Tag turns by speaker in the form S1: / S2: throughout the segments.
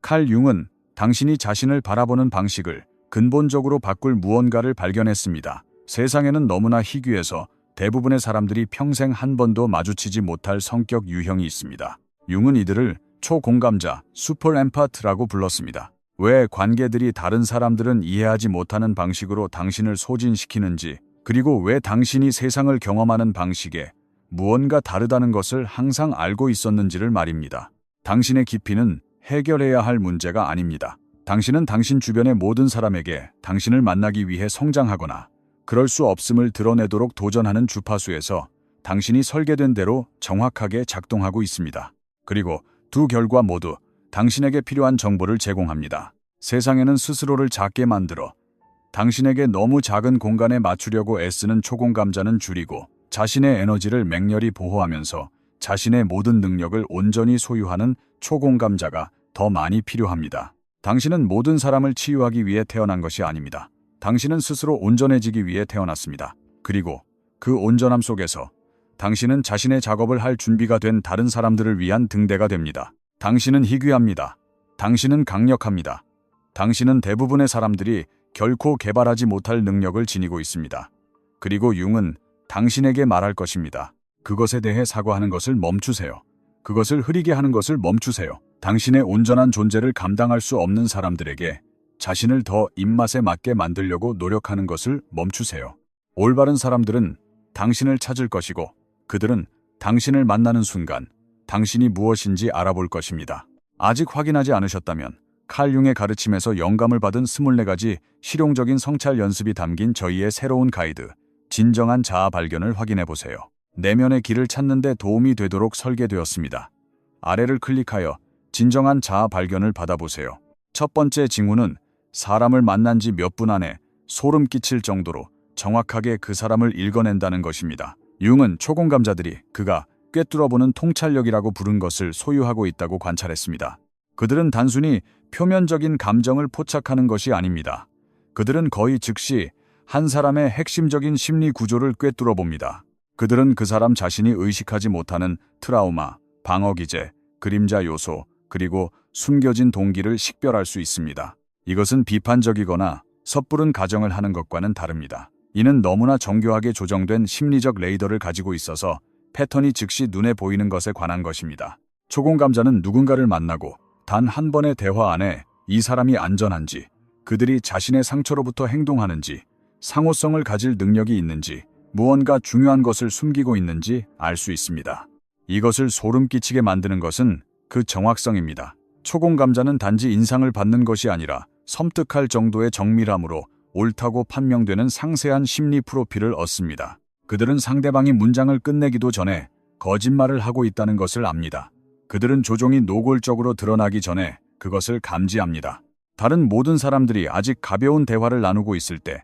S1: 칼 융은 당신이 자신을 바라보는 방식을 근본적으로 바꿀 무언가를 발견했습니다. 세상에는 너무나 희귀해서 대부분의 사람들이 평생 한 번도 마주치지 못할 성격 유형이 있습니다. 융은 이들을 초공감자, 슈퍼 엠파트라고 불렀습니다. 왜 관계들이 다른 사람들은 이해하지 못하는 방식으로 당신을 소진시키는지, 그리고 왜 당신이 세상을 경험하는 방식에 무언가 다르다는 것을 항상 알고 있었는지를 말입니다. 당신의 깊이는 해결해야 할 문제가 아닙니다. 당신은 당신 주변의 모든 사람에게 당신을 만나기 위해 성장하거나 그럴 수 없음을 드러내도록 도전하는 주파수에서 당신이 설계된 대로 정확하게 작동하고 있습니다. 그리고 두 결과 모두 당신에게 필요한 정보를 제공합니다. 세상에는 스스로를 작게 만들어 당신에게 너무 작은 공간에 맞추려고 애쓰는 초공감자는 줄이고 자신의 에너지를 맹렬히 보호하면서 자신의 모든 능력을 온전히 소유하는 초공감자가 더 많이 필요합니다. 당신은 모든 사람을 치유하기 위해 태어난 것이 아닙니다. 당신은 스스로 온전해지기 위해 태어났습니다. 그리고 그 온전함 속에서 당신은 자신의 작업을 할 준비가 된 다른 사람들을 위한 등대가 됩니다. 당신은 희귀합니다. 당신은 강력합니다. 당신은 대부분의 사람들이 결코 개발하지 못할 능력을 지니고 있습니다. 그리고 융은 당신에게 말할 것입니다. 그것에 대해 사과하는 것을 멈추세요. 그것을 흐리게 하는 것을 멈추세요. 당신의 온전한 존재를 감당할 수 없는 사람들에게 자신을 더 입맛에 맞게 만들려고 노력하는 것을 멈추세요. 올바른 사람들은 당신을 찾을 것이고 그들은 당신을 만나는 순간 당신이 무엇인지 알아볼 것입니다. 아직 확인하지 않으셨다면 칼 융의 가르침에서 영감을 받은 24가지 실용적인 성찰 연습이 담긴 저희의 새로운 가이드 진정한 자아 발견을 확인해 보세요. 내면의 길을 찾는 데 도움이 되도록 설계되었습니다. 아래를 클릭하여 진정한 자아 발견을 받아보세요. 첫 번째 징후는 사람을 만난 지 몇 분 안에 소름 끼칠 정도로 정확하게 그 사람을 읽어낸다는 것입니다. 융은 초공감자들이 그가 꿰뚫어보는 통찰력이라고 부른 것을 소유하고 있다고 관찰했습니다. 그들은 단순히 표면적인 감정을 포착하는 것이 아닙니다. 그들은 거의 즉시 한 사람의 핵심적인 심리 구조를 꿰뚫어봅니다. 그들은 그 사람 자신이 의식하지 못하는 트라우마, 방어기제, 그림자 요소, 그리고 숨겨진 동기를 식별할 수 있습니다. 이것은 비판적이거나 섣부른 가정을 하는 것과는 다릅니다. 이는 너무나 정교하게 조정된 심리적 레이더를 가지고 있어서 패턴이 즉시 눈에 보이는 것에 관한 것입니다. 초공감자는 누군가를 만나고 단 한 번의 대화 안에 이 사람이 안전한지, 그들이 자신의 상처로부터 행동하는지, 상호성을 가질 능력이 있는지, 무언가 중요한 것을 숨기고 있는지 알 수 있습니다. 이것을 소름 끼치게 만드는 것은 그 정확성입니다. 초공감자는 단지 인상을 받는 것이 아니라 섬뜩할 정도의 정밀함으로 옳다고 판명되는 상세한 심리 프로필을 얻습니다. 그들은 상대방이 문장을 끝내기도 전에 거짓말을 하고 있다는 것을 압니다. 그들은 조종이 노골적으로 드러나기 전에 그것을 감지합니다. 다른 모든 사람들이 아직 가벼운 대화를 나누고 있을 때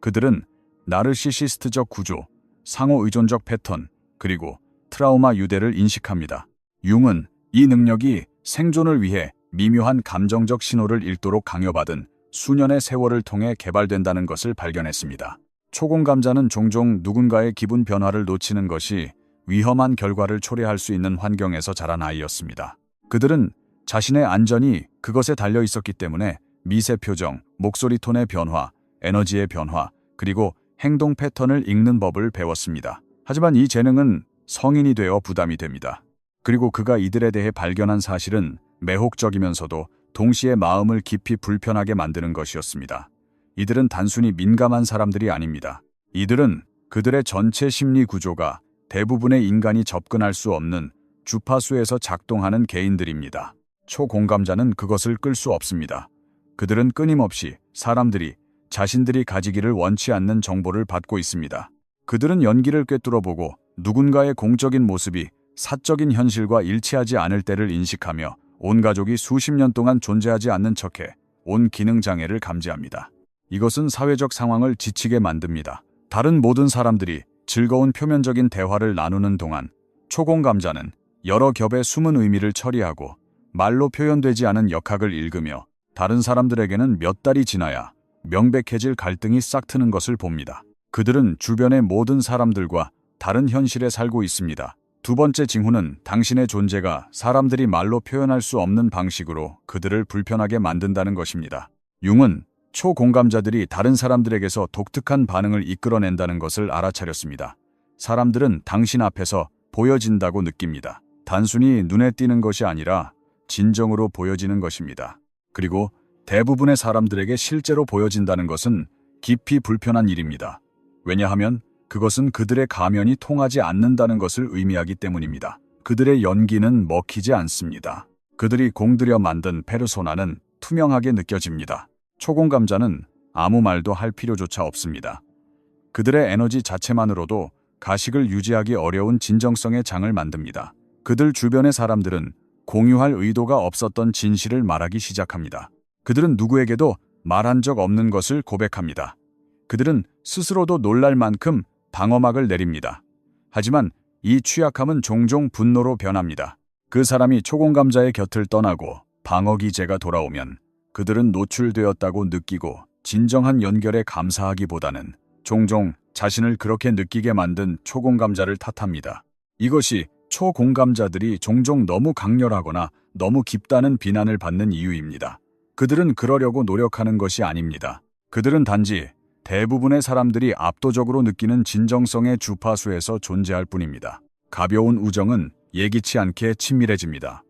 S1: 그들은 나르시시스트적 구조, 상호 의존적 패턴, 그리고 트라우마 유대를 인식합니다. 융은 이 능력이 생존을 위해 미묘한 감정적 신호를 읽도록 강요받은 수년의 세월을 통해 개발된다는 것을 발견했습니다. 초공감자는 종종 누군가의 기분 변화를 놓치는 것이 위험한 결과를 초래할 수 있는 환경에서 자란 아이였습니다. 그들은 자신의 안전이 그것에 달려 있었기 때문에 미세 표정, 목소리 톤의 변화, 에너지의 변화, 그리고 행동 패턴을 읽는 법을 배웠습니다. 하지만 이 재능은 성인이 되어 부담이 됩니다. 그리고 그가 이들에 대해 발견한 사실은 매혹적이면서도 동시에 마음을 깊이 불편하게 만드는 것이었습니다. 이들은 단순히 민감한 사람들이 아닙니다. 이들은 그들의 전체 심리 구조가 대부분의 인간이 접근할 수 없는 주파수에서 작동하는 개인들입니다. 초공감자는 그것을 끌 수 없습니다. 그들은 끊임없이 사람들이 자신들이 가지기를 원치 않는 정보를 받고 있습니다. 그들은 연기를 꿰뚫어보고 누군가의 공적인 모습이 사적인 현실과 일치하지 않을 때를 인식하며 온 가족이 수십 년 동안 존재하지 않는 척해 온 기능 장애를 감지합니다. 이것은 사회적 상황을 지치게 만듭니다. 다른 모든 사람들이 즐거운 표면적인 대화를 나누는 동안 초공감자는 여러 겹의 숨은 의미를 처리하고 말로 표현되지 않은 역학을 읽으며 다른 사람들에게는 몇 달이 지나야 명백해질 갈등이 싹 트는 것을 봅니다. 그들은 주변의 모든 사람들과 다른 현실에 살고 있습니다. 두 번째 징후는 당신의 존재가 사람들이 말로 표현할 수 없는 방식으로 그들을 불편하게 만든다는 것입니다. 융은 초공감자들이 다른 사람들에게서 독특한 반응을 이끌어낸다는 것을 알아차렸습니다. 사람들은 당신 앞에서 보여진다고 느낍니다. 단순히 눈에 띄는 것이 아니라 진정으로 보여지는 것입니다. 그리고 대부분의 사람들에게 실제로 보여진다는 것은 깊이 불편한 일입니다. 왜냐하면 그것은 그들의 가면이 통하지 않는다는 것을 의미하기 때문입니다. 그들의 연기는 먹히지 않습니다. 그들이 공들여 만든 페르소나는 투명하게 느껴집니다. 초공감자는 아무 말도 할 필요조차 없습니다. 그들의 에너지 자체만으로도 가식을 유지하기 어려운 진정성의 장을 만듭니다. 그들 주변의 사람들은 공유할 의도가 없었던 진실을 말하기 시작합니다. 그들은 누구에게도 말한 적 없는 것을 고백합니다. 그들은 스스로도 놀랄 만큼 방어막을 내립니다. 하지만 이 취약함은 종종 분노로 변합니다. 그 사람이 초공감자의 곁을 떠나고 방어기제가 돌아오면 그들은 노출되었다고 느끼고 진정한 연결에 감사하기보다는 종종 자신을 그렇게 느끼게 만든 초공감자를 탓합니다. 이것이 초공감자들이 종종 너무 강렬하거나 너무 깊다는 비난을 받는 이유입니다. 그들은 그러려고 노력하는 것이 아닙니다. 그들은 단지 대부분의 사람들이 압도적으로 느끼는 진정성의 주파수에서 존재할 뿐입니다. 가벼운 우정은 예기치 않게 친밀해집니다.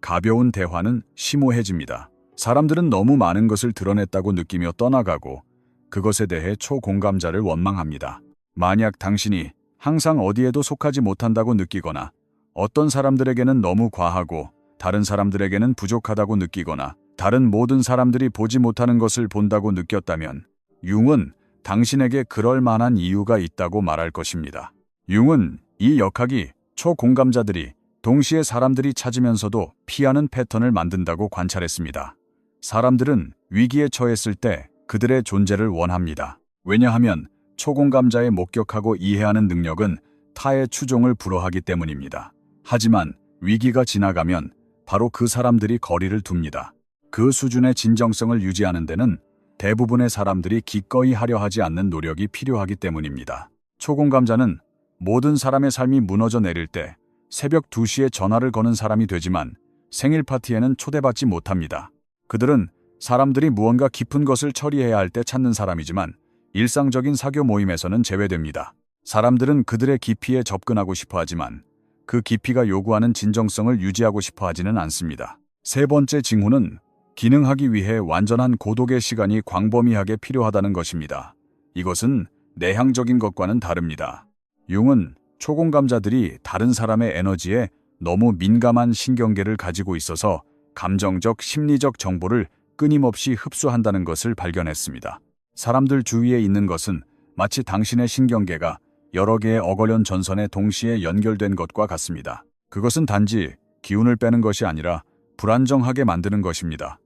S1: 가벼운 대화는 심오해집니다. 사람들은 너무 많은 것을 드러냈다고 느끼며 떠나가고 그것에 대해 초공감자를 원망합니다. 만약 당신이 항상 어디에도 속하지 못한다고 느끼거나 어떤 사람들에게는 너무 과하고 다른 사람들에게는 부족하다고 느끼거나 다른 모든 사람들이 보지 못하는 것을 본다고 느꼈다면 융은 당신에게 그럴 만한 이유가 있다고 말할 것입니다. 융은 이 역학이 초공감자들이 동시에 사람들이 찾으면서도 피하는 패턴을 만든다고 관찰했습니다. 사람들은 위기에 처했을 때 그들의 존재를 원합니다. 왜냐하면 초공감자의 목격하고 이해하는 능력은 타의 추종을 불허하기 때문입니다. 하지만 위기가 지나가면 바로 그 사람들이 거리를 둡니다. 그 수준의 진정성을 유지하는 데는 대부분의 사람들이 기꺼이 하려 하지 않는 노력이 필요하기 때문입니다. 초공감자는 모든 사람의 삶이 무너져 내릴 때 새벽 2시에 전화를 거는 사람이 되지만 생일 파티에는 초대받지 못합니다. 그들은 사람들이 무언가 깊은 것을 처리해야 할 때 찾는 사람이지만 일상적인 사교 모임에서는 제외됩니다. 사람들은 그들의 깊이에 접근하고 싶어 하지만 그 깊이가 요구하는 진정성을 유지하고 싶어 하지는 않습니다. 세 번째 징후는 기능하기 위해 완전한 고독의 시간이 광범위하게 필요하다는 것입니다. 이것은 내향적인 것과는 다릅니다. 융은 초공감자들이 다른 사람의 에너지에 너무 민감한 신경계를 가지고 있어서 감정적, 심리적 정보를 끊임없이 흡수한다는 것을 발견했습니다. 사람들 주위에 있는 것은 마치 당신의 신경계가 여러 개의 어거련 전선에 동시에 연결된 것과 같습니다. 그것은 단지 기운을 빼는 것이 아니라 불안정하게 만드는 것입니다.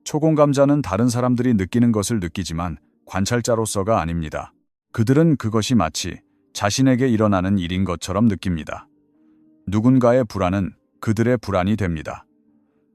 S1: 초공감자는 다른 사람들이 느끼는 것을 느끼지만 관찰자로서가 아닙니다. 그들은 그것이 마치 자신에게 일어나는 일인 것처럼 느낍니다. 누군가의 불안은 그들의 불안이 됩니다.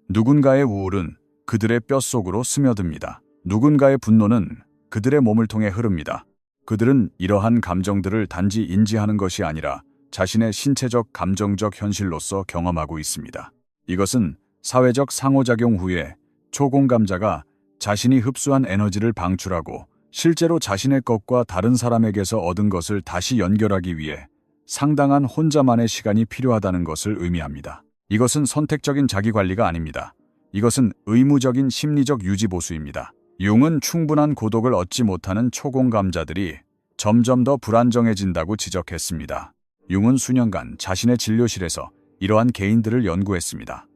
S1: 누군가의 우울은 그들의 뼛속으로 스며듭니다. 누군가의 분노는 그들의 몸을 통해 흐릅니다. 그들은 이러한 감정들을 단지 인지하는 것이 아니라 자신의 신체적, 감정적 현실로서 경험하고 있습니다. 이것은 사회적 상호작용 후에 초공감자가 자신이 흡수한 에너지를 방출하고 실제로 자신의 것과 다른 사람에게서 얻은 것을 다시 연결하기 위해 상당한 혼자만의 시간이 필요하다는 것을 의미합니다. 이것은 선택적인 자기관리가 아닙니다. 이것은 의무적인 심리적 유지보수입니다. 융은 충분한 고독을 얻지 못하는 초공감자들이 점점 더 불안정해진다고 지적했습니다. 융은 수년간 자신의 진료실에서 이러한 개인들을 연구했습니다.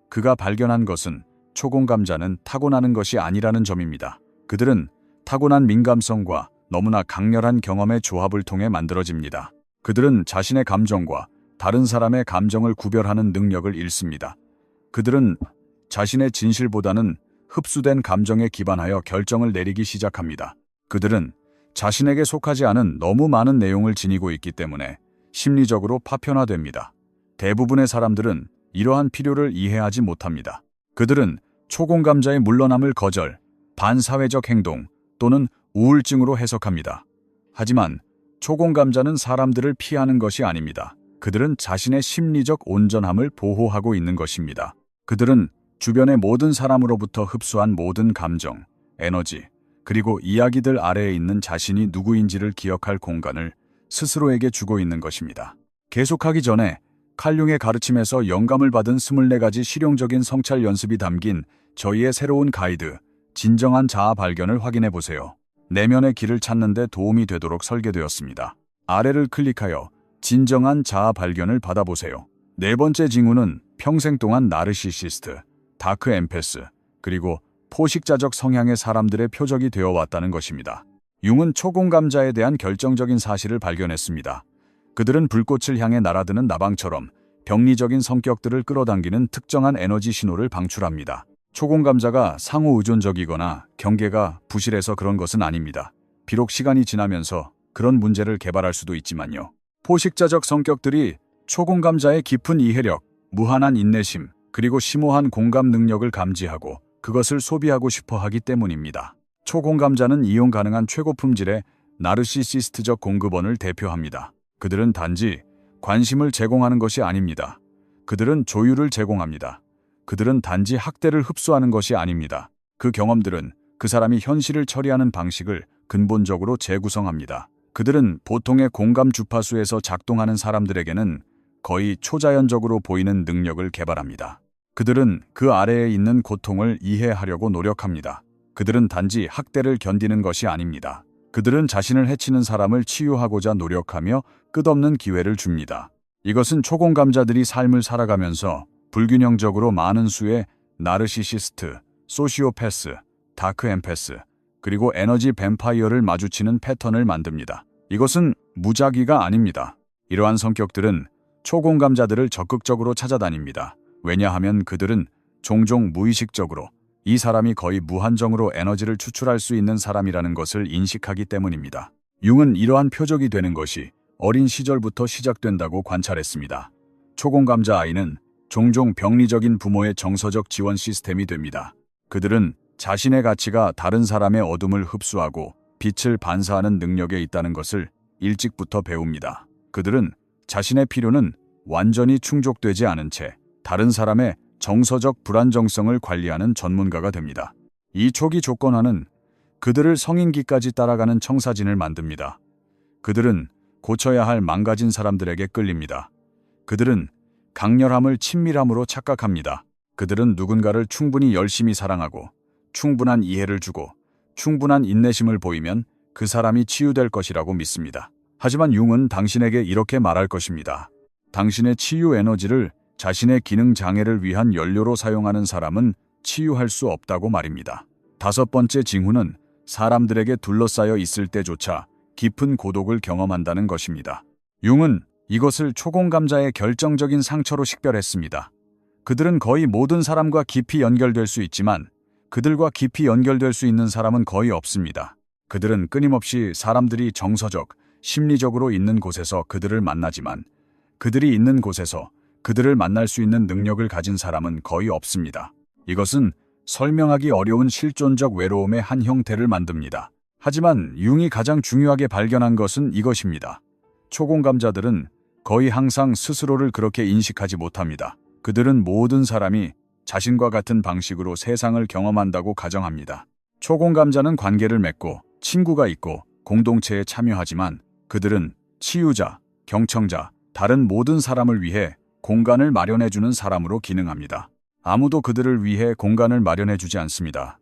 S1: 그가 발견한 것은 초공감자는 타고나는 것이 아니라는 점입니다. 그들은 타고난 민감성과 너무나 강렬한 경험의 조합을 통해 만들어집니다. 그들은 자신의 감정과 다른 사람의 감정을 구별하는 능력을 잃습니다. 그들은 자신의 진실보다는 흡수된 감정에 기반하여 결정을 내리기 시작합니다. 그들은 자신에게 속하지 않은 너무 많은 내용을 지니고 있기 때문에 심리적으로 파편화됩니다. 대부분의 사람들은 이러한 필요를 이해하지 못합니다. 그들은 초공감자의 물러남을 거절, 반사회적 행동 또는 우울증으로 해석합니다. 하지만 초공감자는 사람들을 피하는 것이 아닙니다. 그들은 자신의 심리적 온전함을 보호하고 있는 것입니다. 그들은 주변의 모든 사람으로부터 흡수한 모든 감정, 에너지, 그리고 이야기들 아래에 있는 자신이 누구인지를 기억할 공간을 스스로에게 주고 있는 것입니다. 계속하기 전에 칼융의 가르침에서 영감을 받은 24가지 실용적인 성찰 연습이 담긴 저희의 새로운 가이드, 진정한 자아 발견을 확인해 보세요. 내면의 길을 찾는 데 도움이 되도록 설계되었습니다. 아래를 클릭하여 진정한 자아 발견을 받아보세요. 네 번째 징후는 평생 동안 나르시시스트, 다크 엠페스, 그리고 포식자적 성향의 사람들의 표적이 되어 왔다는 것입니다. 융은 초공감자에 대한 결정적인 사실을 발견했습니다. 그들은 불꽃을 향해 날아드는 나방처럼 병리적인 성격들을 끌어당기는 특정한 에너지 신호를 방출합니다. 초공감자가 상호 의존적이거나 경계가 부실해서 그런 것은 아닙니다. 비록 시간이 지나면서 그런 문제를 개발할 수도 있지만요. 포식자적 성격들이 초공감자의 깊은 이해력, 무한한 인내심, 그리고 심오한 공감 능력을 감지하고 그것을 소비하고 싶어 하기 때문입니다. 초공감자는 이용 가능한 최고 품질의 나르시시스트적 공급원을 대표합니다. 그들은 단지 관심을 제공하는 것이 아닙니다. 그들은 조율을 제공합니다. 그들은 단지 학대를 흡수하는 것이 아닙니다. 그 경험들은 그 사람이 현실을 처리하는 방식을 근본적으로 재구성합니다. 그들은 보통의 공감 주파수에서 작동하는 사람들에게는 거의 초자연적으로 보이는 능력을 개발합니다. 그들은 그 아래에 있는 고통을 이해하려고 노력합니다. 그들은 단지 학대를 견디는 것이 아닙니다. 그들은 자신을 해치는 사람을 치유하고자 노력하며 끝없는 기회를 줍니다. 이것은 초공감자들이 삶을 살아가면서 불균형적으로 많은 수의 나르시시스트, 소시오패스, 다크 엠패스, 그리고 에너지 뱀파이어를 마주치는 패턴을 만듭니다. 이것은 무작위가 아닙니다. 이러한 성격들은 초공감자들을 적극적으로 찾아다닙니다. 왜냐하면 그들은 종종 무의식적으로 이 사람이 거의 무한정으로 에너지를 추출할 수 있는 사람이라는 것을 인식하기 때문입니다. 융은 이러한 표적이 되는 것이 어린 시절부터 시작된다고 관찰했습니다. 초공감자 아이는 종종 병리적인 부모의 정서적 지원 시스템이 됩니다. 그들은 자신의 가치가 다른 사람의 어둠을 흡수하고 빛을 반사하는 능력에 있다는 것을 일찍부터 배웁니다. 그들은 자신의 필요는 완전히 충족되지 않은 채 다른 사람의 정서적 불안정성을 관리하는 전문가가 됩니다. 이 초기 조건화는 그들을 성인기까지 따라가는 청사진을 만듭니다. 그들은 고쳐야 할 망가진 사람들에게 끌립니다. 그들은 강렬함을 친밀함으로 착각합니다. 그들은 누군가를 충분히 열심히 사랑하고 충분한 이해를 주고 충분한 인내심을 보이면 그 사람이 치유될 것이라고 믿습니다. 하지만 융은 당신에게 이렇게 말할 것입니다. 당신의 치유 에너지를 자신의 기능 장애를 위한 연료로 사용하는 사람은 치유할 수 없다고 말입니다. 다섯 번째 징후는 사람들에게 둘러싸여 있을 때조차 깊은 고독을 경험한다는 것입니다. 융은 이것을 초공감자의 결정적인 상처로 식별했습니다. 그들은 거의 모든 사람과 깊이 연결될 수 있지만 그들과 깊이 연결될 수 있는 사람은 거의 없습니다. 그들은 끊임없이 사람들이 정서적, 심리적으로 있는 곳에서 그들을 만나지만 그들이 있는 곳에서 그들을 만날 수 있는 능력을 가진 사람은 거의 없습니다. 이것은 설명하기 어려운 실존적 외로움의 한 형태를 만듭니다. 하지만 융이 가장 중요하게 발견한 것은 이것입니다. 초공감자들은 거의 항상 스스로를 그렇게 인식하지 못합니다. 그들은 모든 사람이 자신과 같은 방식으로 세상을 경험한다고 가정합니다. 초공감자는 관계를 맺고 친구가 있고 공동체에 참여하지만 그들은 치유자, 경청자, 다른 모든 사람을 위해 공간을 마련해주는 사람으로 기능합니다. 아무도 그들을 위해 공간을 마련해주지 않습니다.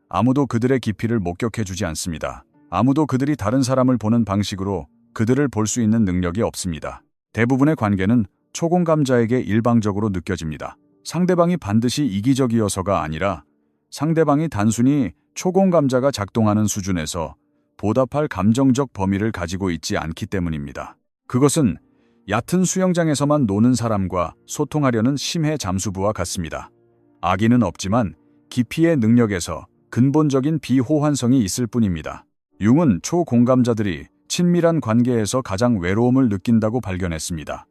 S1: 아무도 그들의 깊이를 목격해주지 않습니다. 아무도 그들이 다른 사람을 보는 방식으로 그들을 볼 수 있는 능력이 없습니다. 대부분의 관계는 초공감자에게 일방적으로 느껴집니다. 상대방이 반드시 이기적이어서가 아니라 상대방이 단순히 초공감자가 작동하는 수준에서 보답할 감정적 범위를 가지고 있지 않기 때문입니다. 그것은 얕은 수영장에서만 노는 사람과 소통하려는 심해 잠수부와 같습니다. 악의는 없지만 깊이의 능력에서 근본적인 비호환성이 있을 뿐입니다. 융은 초공감자들이 친밀한 관계에서 가장 외로움을 느낀다고 발견했습니다.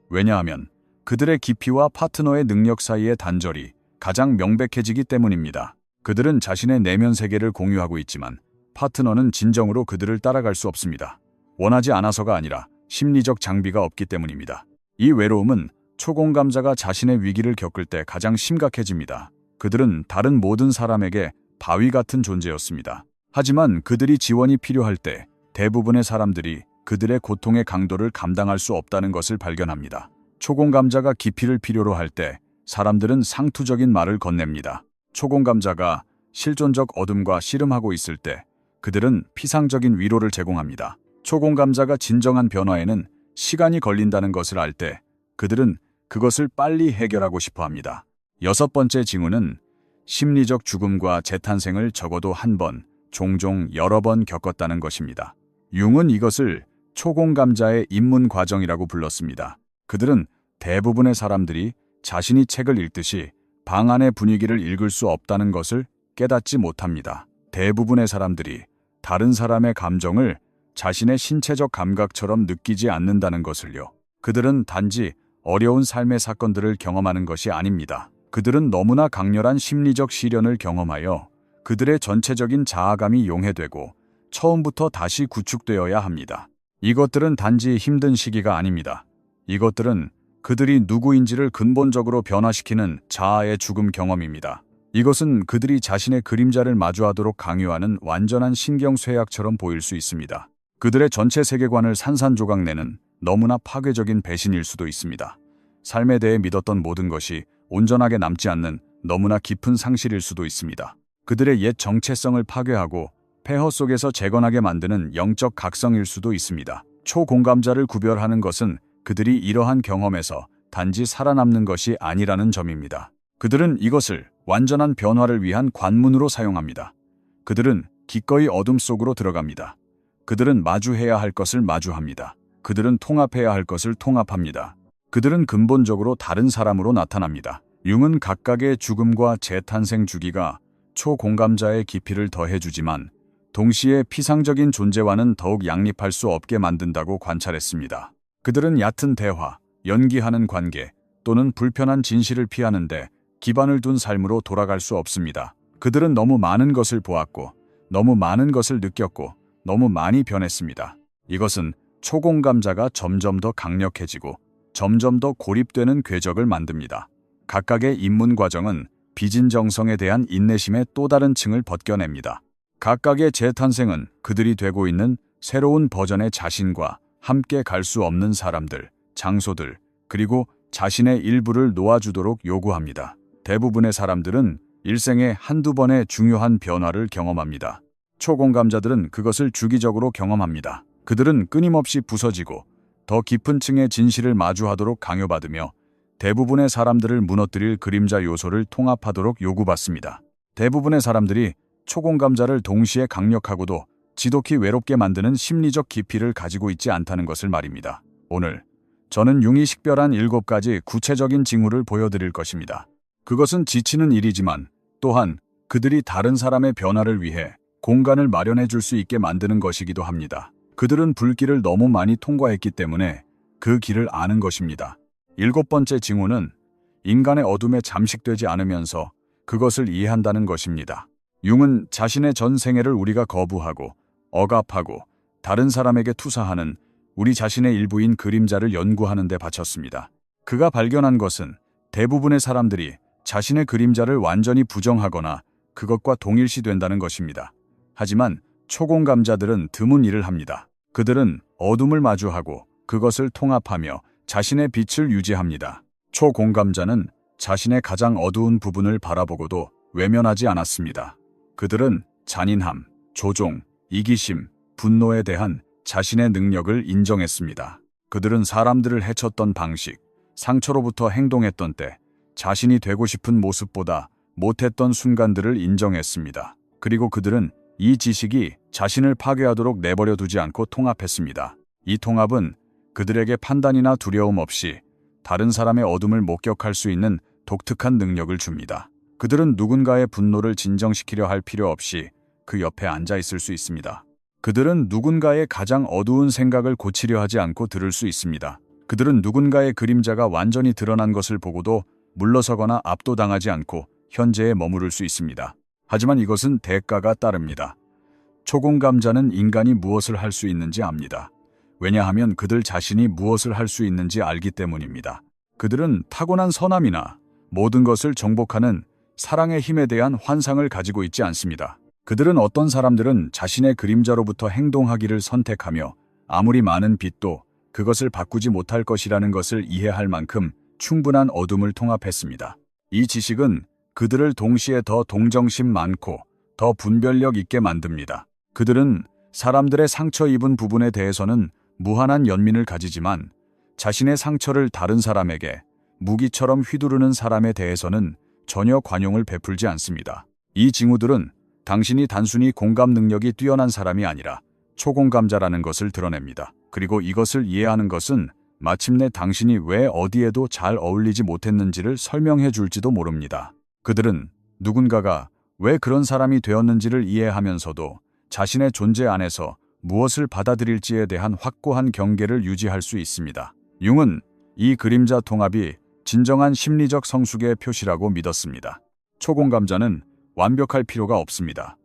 S1: 왜냐하면 그들의 깊이와 파트너의 능력 사이의 단절이 가장 명백해지기 때문입니다. 그들은 자신의 내면 세계를 공유하고 있지만 파트너는 진정으로 그들을 따라갈 수 없습니다. 원하지 않아서가 아니라 심리적 장비가 없기 때문입니다. 이 외로움은 초공감자가 자신의 위기를 겪을 때 가장 심각해집니다. 그들은 다른 모든 사람에게 바위 같은 존재였습니다. 하지만 그들이 지원이 필요할 때 대부분의 사람들이 그들의 고통의 강도를 감당할 수 없다는 것을 발견합니다. 초공감자가 기피를 필요로 할 때 사람들은 상투적인 말을 건넵니다. 초공감자가 실존적 어둠과 씨름하고 있을 때 그들은 피상적인 위로를 제공합니다. 초공감자가 진정한 변화에는 시간이 걸린다는 것을 알 때 그들은 그것을 빨리 해결하고 싶어 합니다. 6번째 징후는 심리적 죽음과 재탄생을 적어도 한 번, 종종 여러 번 겪었다는 것입니다. 융은 이것을 초공감자의 입문 과정이라고 불렀습니다. 그들은 대부분의 사람들이 자신이 책을 읽듯이 방 안의 분위기를 읽을 수 없다는 것을 깨닫지 못합니다. 대부분의 사람들이 다른 사람의 감정을 자신의 신체적 감각처럼 느끼지 않는다는 것을요. 그들은 단지 어려운 삶의 사건들을 경험하는 것이 아닙니다. 그들은 너무나 강렬한 심리적 시련을 경험하여 그들의 전체적인 자아감이 용해되고 처음부터 다시 구축되어야 합니다. 이것들은 단지 힘든 시기가 아닙니다. 이것들은 그들이 누구인지를 근본적으로 변화시키는 자아의 죽음 경험입니다. 이것은 그들이 자신의 그림자를 마주하도록 강요하는 완전한 신경쇠약처럼 보일 수 있습니다. 그들의 전체 세계관을 산산조각내는 너무나 파괴적인 배신일 수도 있습니다. 삶에 대해 믿었던 모든 것이 온전하게 남지 않는 너무나 깊은 상실일 수도 있습니다. 그들의 옛 정체성을 파괴하고 폐허 속에서 재건하게 만드는 영적 각성일 수도 있습니다. 초공감자를 구별하는 것은 그들이 이러한 경험에서 단지 살아남는 것이 아니라는 점입니다. 그들은 이것을 완전한 변화를 위한 관문으로 사용합니다. 그들은 기꺼이 어둠 속으로 들어갑니다. 그들은 마주해야 할 것을 마주합니다. 그들은 통합해야 할 것을 통합합니다. 그들은 근본적으로 다른 사람으로 나타납니다. 융은 각각의 죽음과 재탄생 주기가 초공감자의 깊이를 더해주지만 동시에 피상적인 존재와는 더욱 양립할 수 없게 만든다고 관찰했습니다. 그들은 얕은 대화, 연기하는 관계 또는 불편한 진실을 피하는데 기반을 둔 삶으로 돌아갈 수 없습니다. 그들은 너무 많은 것을 보았고 너무 많은 것을 느꼈고 너무 많이 변했습니다. 이것은 초공감자가 점점 더 강력해지고 점점 더 고립되는 궤적을 만듭니다. 각각의 입문 과정은 비진정성에 대한 인내심의 또 다른 층을 벗겨냅니다. 각각의 재탄생은 그들이 되고 있는 새로운 버전의 자신과 함께 갈 수 없는 사람들, 장소들, 그리고 자신의 일부를 놓아주도록 요구합니다. 대부분의 사람들은 일생에 한두 번의 중요한 변화를 경험합니다. 초공감자들은 그것을 주기적으로 경험합니다. 그들은 끊임없이 부서지고 더 깊은 층의 진실을 마주하도록 강요받으며 대부분의 사람들을 무너뜨릴 그림자 요소를 통합하도록 요구받습니다. 대부분의 사람들이 초공감자를 동시에 강력하고도 지독히 외롭게 만드는 심리적 깊이를 가지고 있지 않다는 것을 말입니다. 오늘 저는 융이 식별한 7가지 구체적인 징후를 보여드릴 것입니다. 그것은 지치는 일이지만 또한 그들이 다른 사람의 변화를 위해 공간을 마련해 줄 수 있게 만드는 것이기도 합니다. 그들은 불길을 너무 많이 통과했기 때문에 그 길을 아는 것입니다. 7번째 징후는 인간의 어둠에 잠식되지 않으면서 그것을 이해한다는 것입니다. 융은 자신의 전 생애를 우리가 거부하고 억압하고 다른 사람에게 투사하는 우리 자신의 일부인 그림자를 연구하는 데 바쳤습니다. 그가 발견한 것은 대부분의 사람들이 자신의 그림자를 완전히 부정하거나 그것과 동일시된다는 것입니다. 하지만 초공감자들은 드문 일을 합니다. 그들은 어둠을 마주하고 그것을 통합하며 자신의 빛을 유지합니다. 초공감자는 자신의 가장 어두운 부분을 바라보고도 외면하지 않았습니다. 그들은 잔인함, 조종, 이기심, 분노에 대한 자신의 능력을 인정했습니다. 그들은 사람들을 해쳤던 방식, 상처로부터 행동했던 때 자신이 되고 싶은 모습보다 못했던 순간들을 인정했습니다. 그리고 그들은 이 지식이 자신을 파괴하도록 내버려 두지 않고 통합했습니다. 이 통합은 그들에게 판단이나 두려움 없이 다른 사람의 어둠을 목격할 수 있는 독특한 능력을 줍니다. 그들은 누군가의 분노를 진정시키려 할 필요 없이 그 옆에 앉아 있을 수 있습니다. 그들은 누군가의 가장 어두운 생각을 고치려 하지 않고 들을 수 있습니다. 그들은 누군가의 그림자가 완전히 드러난 것을 보고도 물러서거나 압도당하지 않고 현재에 머무를 수 있습니다. 하지만 이것은 대가가 따릅니다. 초공감자는 인간이 무엇을 할 수 있는지 압니다. 왜냐하면 그들 자신이 무엇을 할 수 있는지 알기 때문입니다. 그들은 타고난 선함이나 모든 것을 정복하는 사랑의 힘에 대한 환상을 가지고 있지 않습니다. 그들은 어떤 사람들은 자신의 그림자로부터 행동하기를 선택하며 아무리 많은 빛도 그것을 바꾸지 못할 것이라는 것을 이해할 만큼 충분한 어둠을 통합했습니다. 이 지식은 그들을 동시에 더 동정심 많고 더 분별력 있게 만듭니다. 그들은 사람들의 상처 입은 부분에 대해서는 무한한 연민을 가지지만 자신의 상처를 다른 사람에게 무기처럼 휘두르는 사람에 대해서는 전혀 관용을 베풀지 않습니다. 이 징후들은 당신이 단순히 공감 능력이 뛰어난 사람이 아니라 초공감자라는 것을 드러냅니다. 그리고 이것을 이해하는 것은 마침내 당신이 왜 어디에도 잘 어울리지 못했는지를 설명해 줄지도 모릅니다. 그들은 누군가가 왜 그런 사람이 되었는지를 이해하면서도 자신의 존재 안에서 무엇을 받아들일지에 대한 확고한 경계를 유지할 수 있습니다. 융은 이 그림자 통합이 진정한 심리적 성숙의 표시라고 믿었습니다. 초공감자는 완벽할 필요가 없습니다.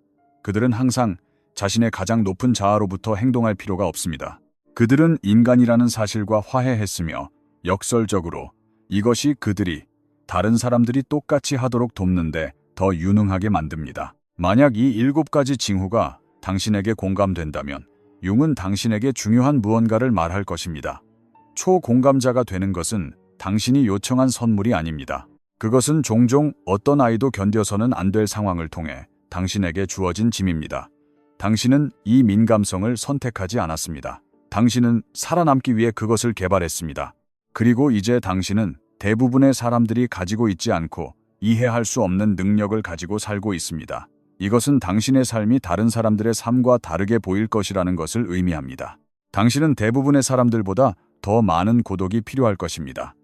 S1: 그들은 항상 자신의 가장 높은 자아로부터 행동할 필요가 없습니다. 그들은 인간이라는 사실과 화해했으며 역설적으로 이것이 그들이 다른 사람들이 똑같이 하도록 돕는데 더 유능하게 만듭니다. 만약 이 7가지 징후가 당신에게 공감된다면 융은 당신에게 중요한 무언가를 말할 것입니다. 초공감자가 되는 것은 당신이 요청한 선물이 아닙니다. 그것은 종종 어떤 아이도 견뎌서는 안 될 상황을 통해 당신에게 주어진 짐입니다. 당신은 이 민감성을 선택하지 않았습니다. 당신은 살아남기 위해 그것을 개발했습니다. 그리고 이제 당신은 대부분의 사람들이 가지고 있지 않고 이해할 수 없는 능력을 가지고 살고 있습니다. 이것은 당신의 삶이 다른 사람들의 삶과 다르게 보일 것이라는 것을 의미합니다. 당신은 대부분의 사람들보다 더 많은 고독이 필요할 것입니다.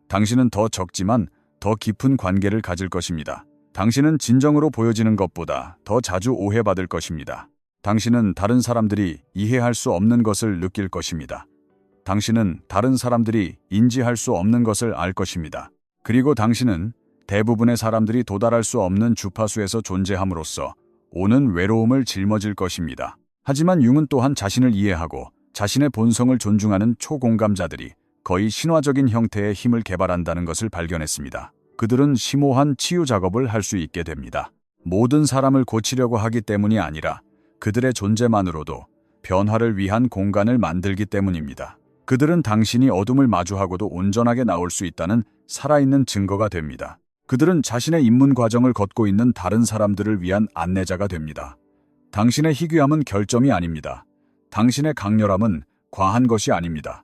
S1: 당신은 더 적지만 더 깊은 관계를 가질 것입니다. 당신은 진정으로 보여지는 것보다 더 자주 오해받을 것입니다. 당신은 다른 사람들이 이해할 수 없는 것을 느낄 것입니다. 당신은 다른 사람들이 인지할 수 없는 것을 알 것입니다. 그리고 당신은 대부분의 사람들이 도달할 수 없는 주파수에서 존재함으로써 오는 외로움을 짊어질 것입니다. 하지만 융은 또한 자신을 이해하고 자신의 본성을 존중하는 초공감자들이 거의 신화적인 형태의 힘을 개발한다는 것을 발견했습니다. 그들은 심오한 치유 작업을 할 수 있게 됩니다. 모든 사람을 고치려고 하기 때문이 아니라 그들의 존재만으로도 변화를 위한 공간을 만들기 때문입니다. 그들은 당신이 어둠을 마주하고도 온전하게 나올 수 있다는 살아있는 증거가 됩니다. 그들은 자신의 입문 과정을 걷고 있는 다른 사람들을 위한 안내자가 됩니다. 당신의 희귀함은 결점이 아닙니다. 당신의 강렬함은 과한 것이 아닙니다.